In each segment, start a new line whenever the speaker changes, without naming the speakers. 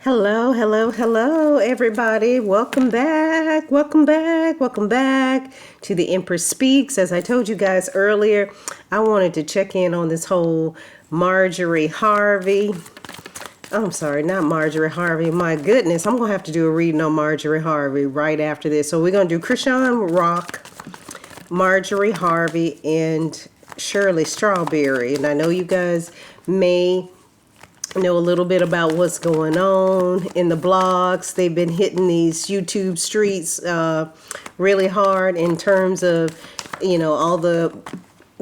Hello, hello, hello, everybody. Welcome back, welcome back, welcome back to the Empress Speaks. As I told you guys earlier, I wanted to check in on this whole Marjorie Harvey. I'm sorry, not Marjorie Harvey. My goodness, I'm going to have to do a reading on Marjorie Harvey right after this. So we're going to do Krishan Rock, Marjorie Harvey, and Shirley Strawberry. And I know you guys may know a little bit about what's going on in the blogs. They've been hitting these YouTube streets really hard in terms of, you know, all the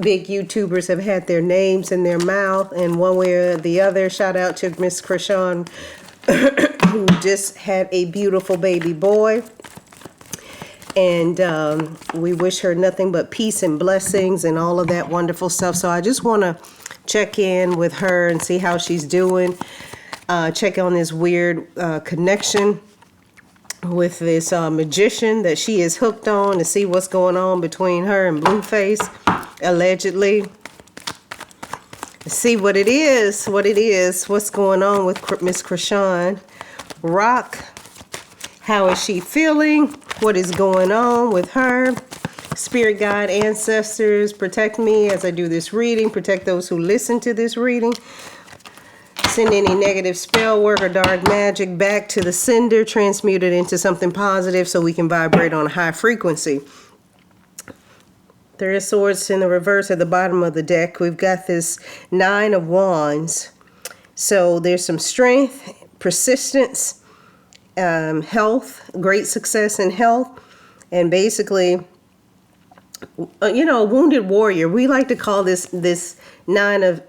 big YouTubers have had their names in their mouth in one way or the other. Shout out to Miss Krishan who just had a beautiful baby boy. And we wish her nothing but peace and blessings and all of that wonderful stuff. So I just want to check in with her and see how she's doing. Check on this weird connection with this magician that she is hooked on to see what's going on between her and Blueface, allegedly. See what it is, what's going on with Miss Krishan Rock. How is she feeling? What is going on with her? Spirit guide, ancestors, protect me as I do this reading. Protect those who listen to this reading. Send any negative spell work or dark magic back to the sender. Transmute it into something positive so we can vibrate on a high frequency. Three of Swords in the reverse at the bottom of the deck. We've got this Nine of Wands. So there's some strength, persistence, health, great success in health, and basically, you know, a wounded warrior. We like to call this nine of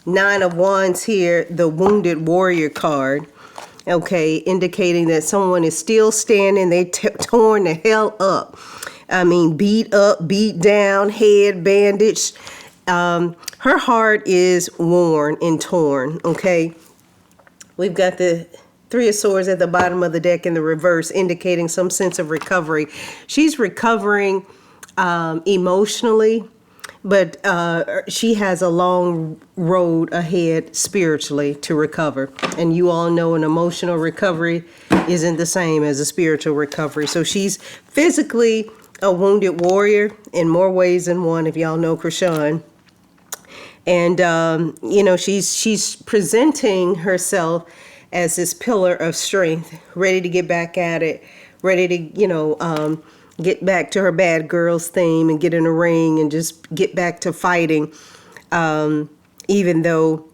Wands here the wounded warrior card. Okay, indicating that someone is still standing. They torn the hell up. I mean, beat up, beat down, head bandaged. Her heart is worn and torn. Okay, we've got the Three of Swords at the bottom of the deck in the reverse, indicating some sense of recovery. She's recovering emotionally, but she has a long road ahead spiritually to recover. And you all know an emotional recovery isn't the same as a spiritual recovery. So she's physically a wounded warrior in more ways than one, if y'all know Krishan. And, you know, she's presenting herself as this pillar of strength, ready to get back at it, ready to, you know, get back to her bad girls theme and get in a ring and just get back to fighting, even though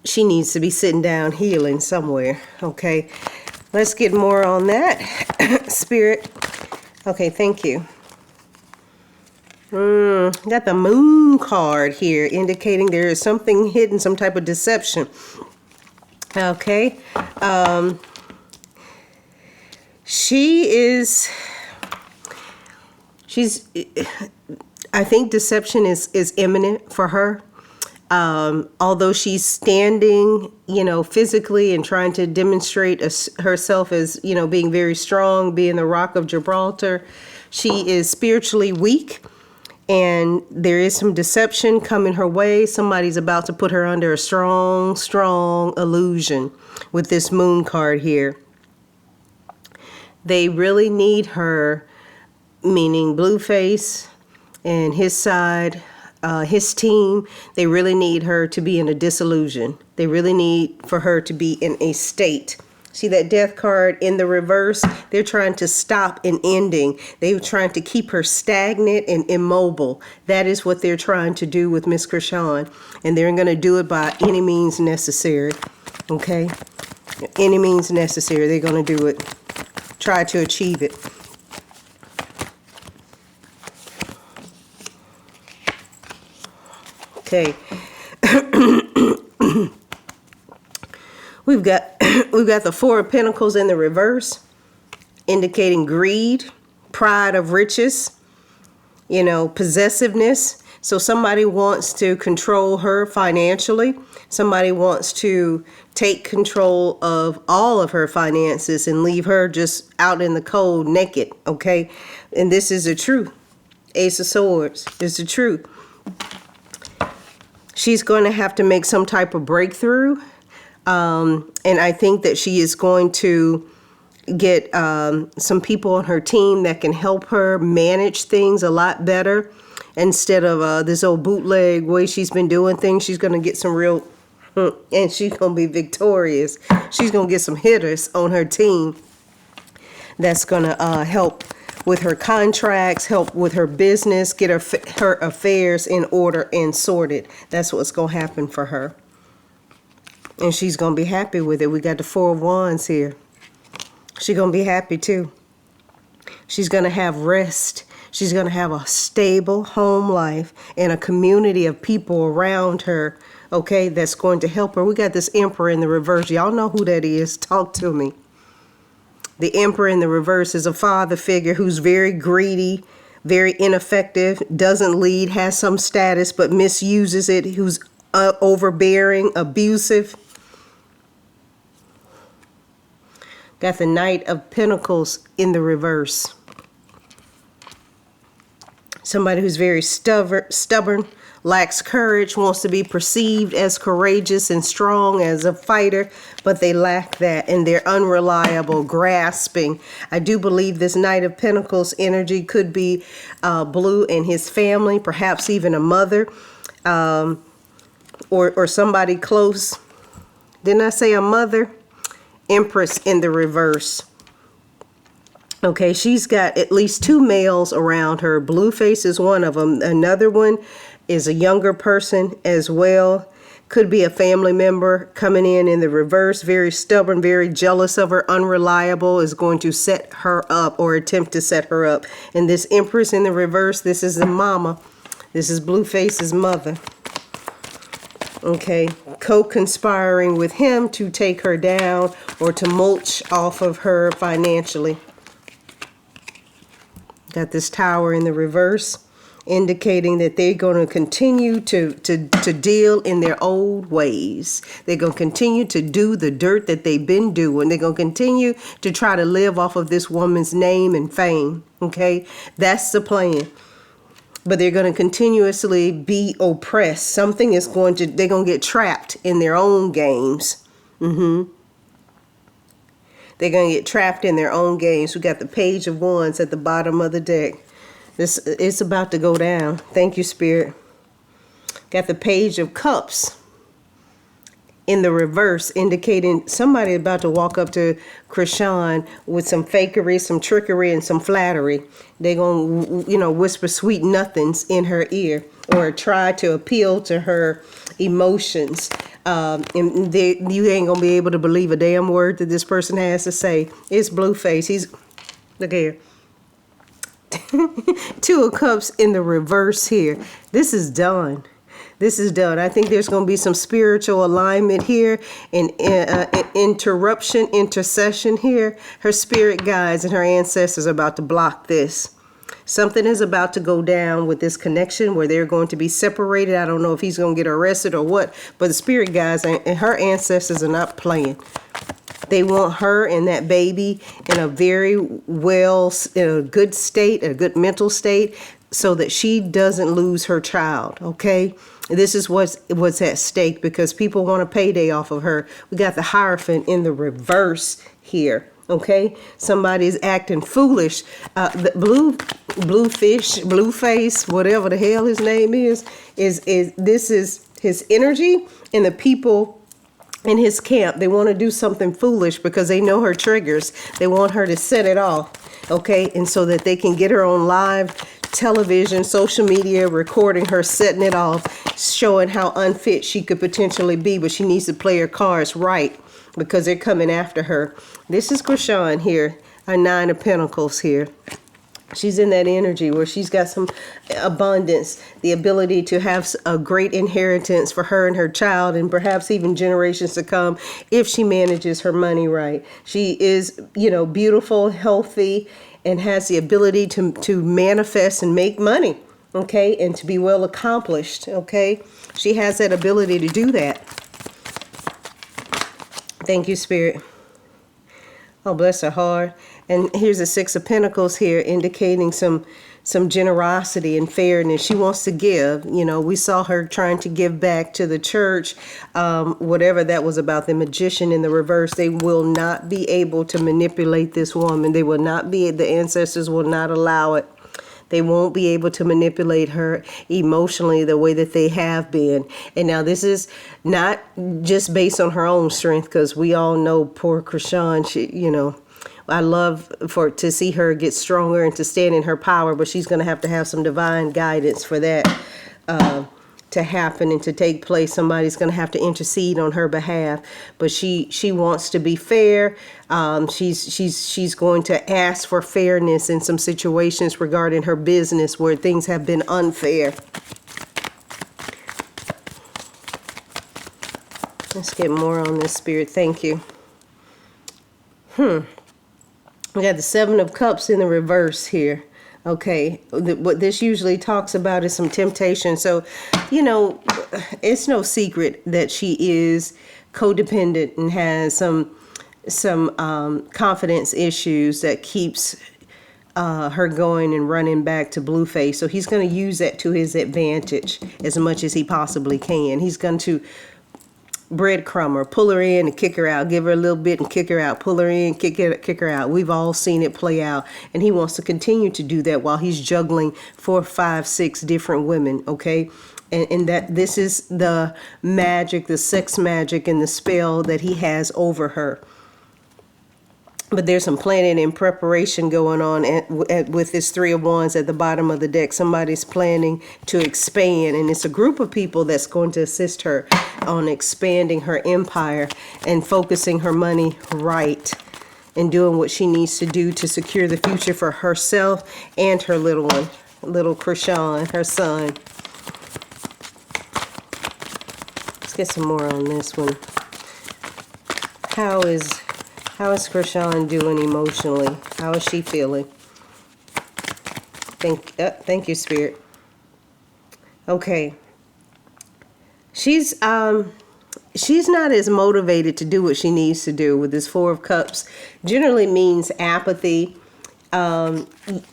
she needs to be sitting down healing somewhere. Okay, let's get more on that. Spirit. Okay, thank you. Got the Moon card here, indicating there is something hidden, some type of deception. Okay, she's, I think deception is imminent for her. Although she's standing, you know, physically and trying to demonstrate herself as, you know, being very strong, being the Rock of Gibraltar, she is spiritually weak. And there is some deception coming her way. Somebody's about to put her under a strong, strong illusion with this Moon card here. They really need her, meaning Blueface and his side, his team. They really need her to be in a disillusion. They really need for her to be in a state. See that Death card in the reverse? They're trying to stop an ending. They're trying to keep her stagnant and immobile. That is what they're trying to do with Miss Krishan. And they're going to do it by any means necessary. Okay? Any means necessary. They're going to do it. Try to achieve it. Okay. We've got the Four of Pentacles in the reverse, indicating greed, pride of riches, you know, possessiveness. So somebody wants to control her financially. Somebody wants to take control of all of her finances and leave her just out in the cold naked, okay? And this is the truth. Ace of Swords is the truth. She's going to have to make some type of breakthrough. And I think that she is going to get some people on her team that can help her manage things a lot better. Instead of this old bootleg way she's been doing things, she's going to get some real, and she's going to be victorious. She's going to get some hitters on her team that's going to help with her contracts, help with her business, get her affairs in order and sorted. That's what's going to happen for her. And she's going to be happy with it. We got the Four of Wands here. She's going to be happy too. She's going to have rest. She's going to have a stable home life and a community of people around her, okay, that's going to help her. We got this Emperor in the reverse. Y'all know who that is. Talk to me. The Emperor in the reverse is a father figure who's very greedy, very ineffective, doesn't lead, has some status, but misuses it, who's overbearing, abusive. Got the Knight of Pentacles in the reverse. Somebody who's very stubborn, lacks courage, wants to be perceived as courageous and strong as a fighter, but they lack that and they're unreliable, grasping. I do believe this Knight of Pentacles energy could be Blue and his family, perhaps even a mother or somebody close. Didn't I say a mother? Empress in the reverse. Okay, she's got at least two males around her. Blueface is one of them. Another one is a younger person as well. Could be a family member coming in the reverse. Very stubborn, very jealous of her, unreliable, is going to set her up or attempt to set her up. And this Empress in the reverse, this is the mama. This is Blueface's mother. Okay, co-conspiring with him to take her down or to mulch off of her financially. Got this Tower in the reverse, indicating that they're going to continue to deal in their old ways. They're going to continue to do the dirt that they've been doing. They're going to continue to try to live off of this woman's name and fame. Okay, that's the plan. But they're going to continuously be oppressed. Something is going to, they're going to get trapped in their own games. They're going to get trapped in their own games. We got the Page of Wands at the bottom of the deck. It's about to go down. Thank you, Spirit. Got the Page of Cups in the reverse, indicating somebody about to walk up to Krishan with some fakery, some trickery, and some flattery. They're going to, whisper sweet nothings in her ear or try to appeal to her emotions. And you ain't going to be able to believe a damn word that this person has to say. It's Blueface. Look here. Two of Cups in the reverse here. This is done. This is done. I think there's going to be some spiritual alignment here and intercession here. Her spirit guides and her ancestors are about to block this. Something is about to go down with this connection where they're going to be separated. I don't know if he's going to get arrested or what, but the spirit guides and her ancestors are not playing. They want her and that baby in a very in a good state, a good mental state, so that she doesn't lose her child, okay? This is what's at stake because people want a payday off of her. We got the Hierophant in the reverse here, okay? Somebody's acting foolish. The Blueface, whatever the hell his name is this is his energy and the people in his camp. They want to do something foolish because they know her triggers. They want her to set it off, okay? And so that they can get her on live television, social media, recording her setting it off, showing how unfit she could potentially be, but she needs to play her cards right because they're coming after her. This is Krishan here, a Nine of Pentacles here. She's in that energy where she's got some abundance, the ability to have a great inheritance for her and her child and perhaps even generations to come if she manages her money right. She is, beautiful, healthy, and has the ability to manifest and make money, okay, and to be well accomplished, okay? She has that ability to do that. Thank you, Spirit. Oh, bless her heart. And here's the Six of Pentacles here, indicating some some generosity and fairness. She wants to give. You know, we saw her trying to give back to the church, whatever that was about. The magician in the reverse, they will not be able to manipulate this woman. They will not be, the ancestors will not allow it. They won't be able to manipulate her emotionally the way that they have been. And now this is not just based on her own strength, because we all know poor Krishan, she, you know, I love to see her get stronger and to stand in her power, but she's going to have some divine guidance for that to happen and to take place. Somebody's going to have to intercede on her behalf, but she wants to be fair. She's going to ask for fairness in some situations regarding her business where things have been unfair. Let's get more on this, Spirit. Thank you. We got the Seven of Cups in the reverse here. Okay, what this usually talks about is some temptation. So, you know, it's no secret that she is codependent and has some confidence issues that keeps her going and running back to Blueface. So he's going to use that to his advantage as much as he possibly can. He's going to breadcrumb her, pull her in and kick her out, give her a little bit and kick her out, pull her in, kick her out. We've all seen it play out, and he wants to continue to do that while he's juggling 4, 5, 6 different women. Okay, and that this is the magic, the sex magic, and the spell that he has over her. But there's some planning and preparation going on with this Three of Wands at the bottom of the deck. Somebody's planning to expand, and it's a group of people that's going to assist her on expanding her empire and focusing her money right and doing what she needs to do to secure the future for herself and her little one, little Krishan, her son. Let's get some more on this one. How is Krishan doing emotionally? How is she feeling? Thank you, Spirit. Okay. She's not as motivated to do what she needs to do with this Four of Cups. Generally means apathy.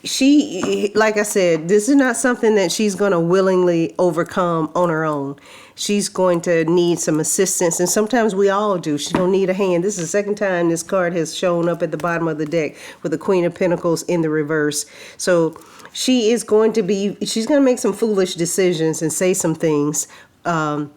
She, like I said, this is not something that she's going to willingly overcome on her own. She's going to need some assistance, and sometimes we all do. She's going to need a hand. This is the second time this card has shown up at the bottom of the deck with the Queen of Pentacles in the reverse. So she's going to make some foolish decisions and say some things, and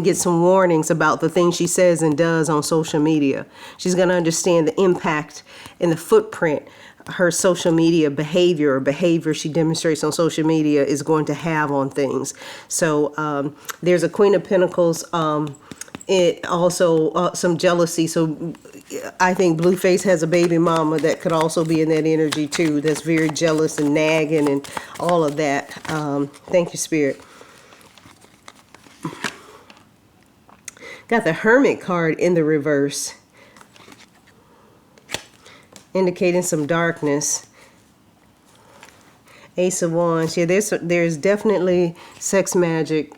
get some warnings about the things she says and does on social media. She's going to understand the impact and the footprint her social media behavior she demonstrates on social media is going to have on things. So there's a Queen of Pentacles, it also some jealousy. So I think Blueface has a baby mama that could also be in that energy too, that's very jealous and nagging and all of that. Thank you, Spirit. Got the Hermit card in the reverse, indicating some darkness. Ace of Wands. Yeah, there's definitely sex magic,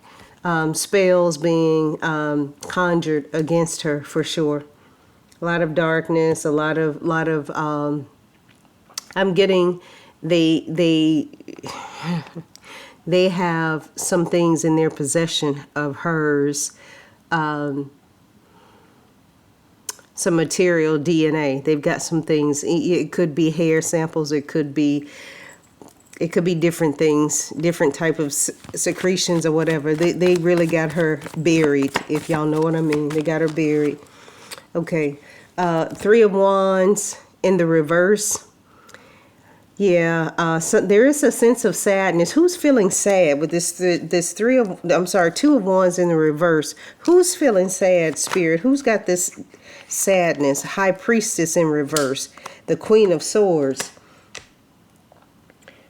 spells being conjured against her for sure. A lot of darkness, a lot of I'm getting they have some things in their possession of hers. Some material DNA. They've got some things. It could be hair samples. It could be different things, different type of secretions or whatever. They really got her buried, if y'all know what I mean. They got her buried. Okay. Three of Wands in the reverse. Yeah, so there is a sense of sadness. Who's feeling sad with this Two of Wands in the reverse? Who's feeling sad, Spirit? Who's got this sadness? High Priestess in reverse. The Queen of Swords.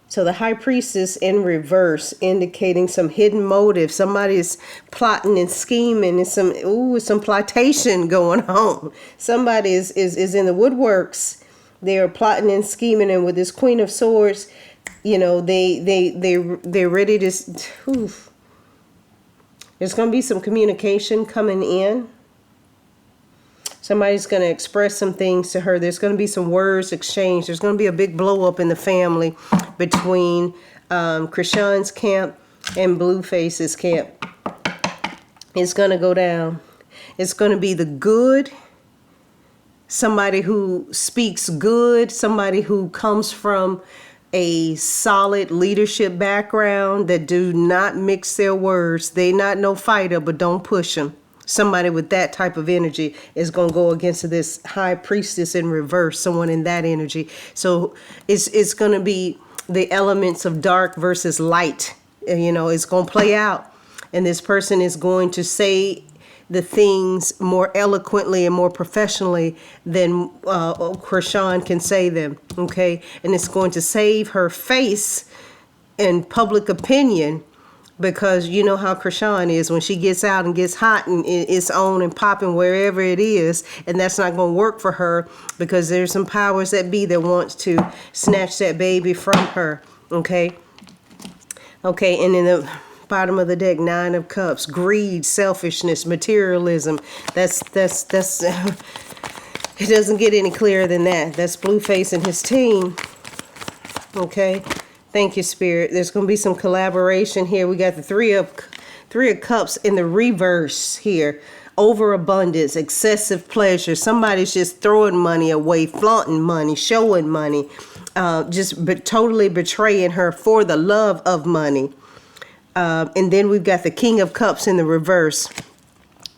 So the High Priestess in reverse, indicating some hidden motive. Somebody's plotting and scheming, and some plotation going on. Somebody is in the woodworks. They're plotting and scheming, and with this Queen of Swords, you know, they're ready to. Oof. There's going to be some communication coming in. Somebody's going to express some things to her. There's going to be some words exchanged. There's going to be a big blow up in the family between Krishan's camp and Blueface's camp. It's going to go down. It's going to be the good, somebody who speaks good, somebody who comes from a solid leadership background that do not mix their words. They not no fighter, but don't push them. Somebody with that type of energy is going to go against this high priestess in reverse, someone in that energy. So it's going to be the elements of dark versus light. You know, it's going to play out. And this person is going to say the things more eloquently and more professionally than Krishan can say them. Okay. And it's going to save her face in public opinion, because you know how Krishan is when she gets out and gets hot and it's on and popping wherever it is. And that's not going to work for her, because there's some powers that be that wants to snatch that baby from her. Okay. Okay. And in the bottom of the deck, 9 of Cups, greed, selfishness, materialism. That's it doesn't get any clearer than that. That's Blueface and his team. Okay. Thank you, Spirit. There's going to be some collaboration here. We got the three of Cups in the reverse here. Overabundance, excessive pleasure. Somebody's just throwing money away, flaunting money, showing money, totally betraying her for the love of money. And then we've got the King of Cups in the reverse.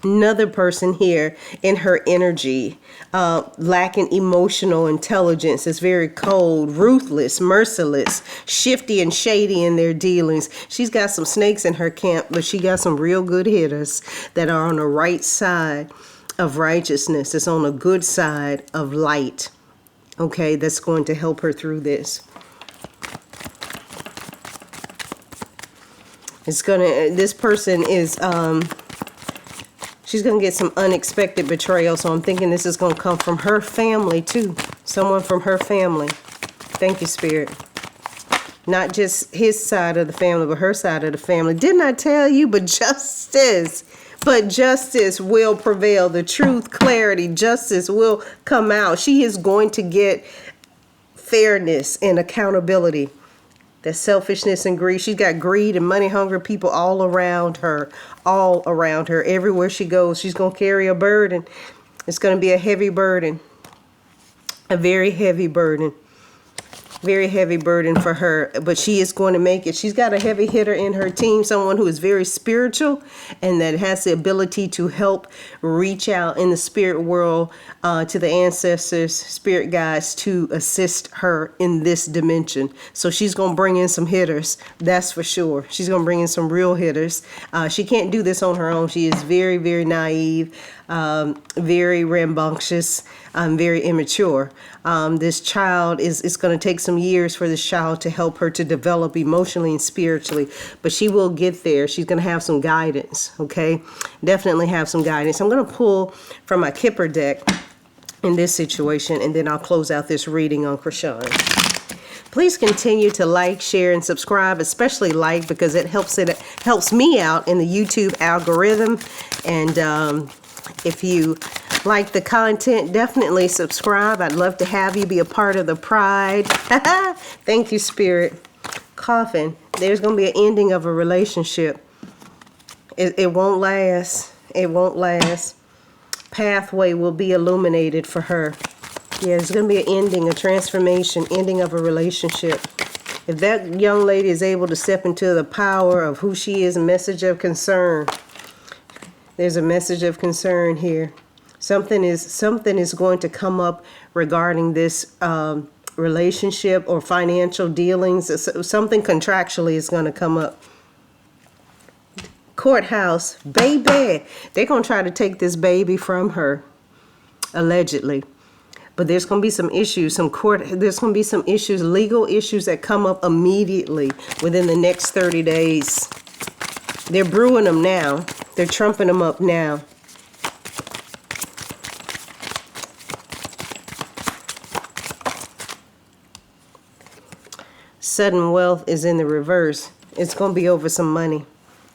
Another person here in her energy, lacking emotional intelligence, is very cold, ruthless, merciless, shifty and shady in their dealings. She's got some snakes in her camp, but she got some real good hitters that are on the right side of righteousness. It's on the good side of light. Okay, that's going to help her through this. This person is, she's going to get some unexpected betrayal. So I'm thinking this is going to come from her family too. Someone from her family. Thank you, Spirit. Not just his side of the family, but her side of the family. Didn't I tell you? But justice will prevail. The truth, clarity, justice will come out. She is going to get fairness and accountability. That selfishness and greed. She's got greed and money hungry people all around her. All around her. Everywhere she goes, she's going to carry a burden. It's going to be a heavy burden. A very heavy burden. Very heavy burden for her. But she is going to make it. She's got a heavy hitter in her team. Someone who is very spiritual and that has the ability to help reach out in the spirit world to the ancestors, spirit guides, to assist her in this dimension. So she's going to bring in some hitters. That's for sure. She's going to bring in some real hitters. She can't do this on her own. She is very, very naive. Very rambunctious, very immature. This child it's going to take some years for this child to help her to develop emotionally and spiritually, but she will get there. She's going to have some guidance. Okay, definitely have some guidance. I'm going to pull from my Kipper deck in this situation, and then I'll close out this reading on Krishan. Please continue to like, share, and subscribe, especially like, because it helps me out in the YouTube algorithm. And if you like the content, definitely subscribe. I'd love to have you be a part of the pride. Thank you, Spirit. Coffin. There's going to be an ending of a relationship. It won't last. It won't last. Pathway will be illuminated for her. Yeah, there's going to be an ending, a transformation, ending of a relationship. If that young lady is able to step into the power of who she is, a message of concern. There's a message of concern here. Something is going to come up regarding this relationship or financial dealings. Something contractually is going to come up. Courthouse, baby. They're going to try to take this baby from her, allegedly. But there's going to be some issues, there's going to be some issues, legal issues that come up immediately within the next 30 days. They're brewing them now. They're trumping them up now. Sudden wealth is in the reverse. It's going to be over some money.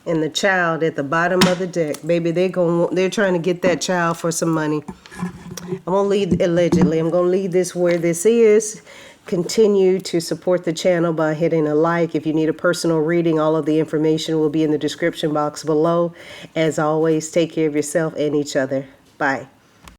And the child at the bottom of the deck, baby, they're trying to get that child for some money. I'm going to leave, allegedly, I'm going to leave this where this is. Continue to support the channel by hitting a like. If you need a personal reading, all of the information will be in the description box below. As always, take care of yourself and each other. Bye.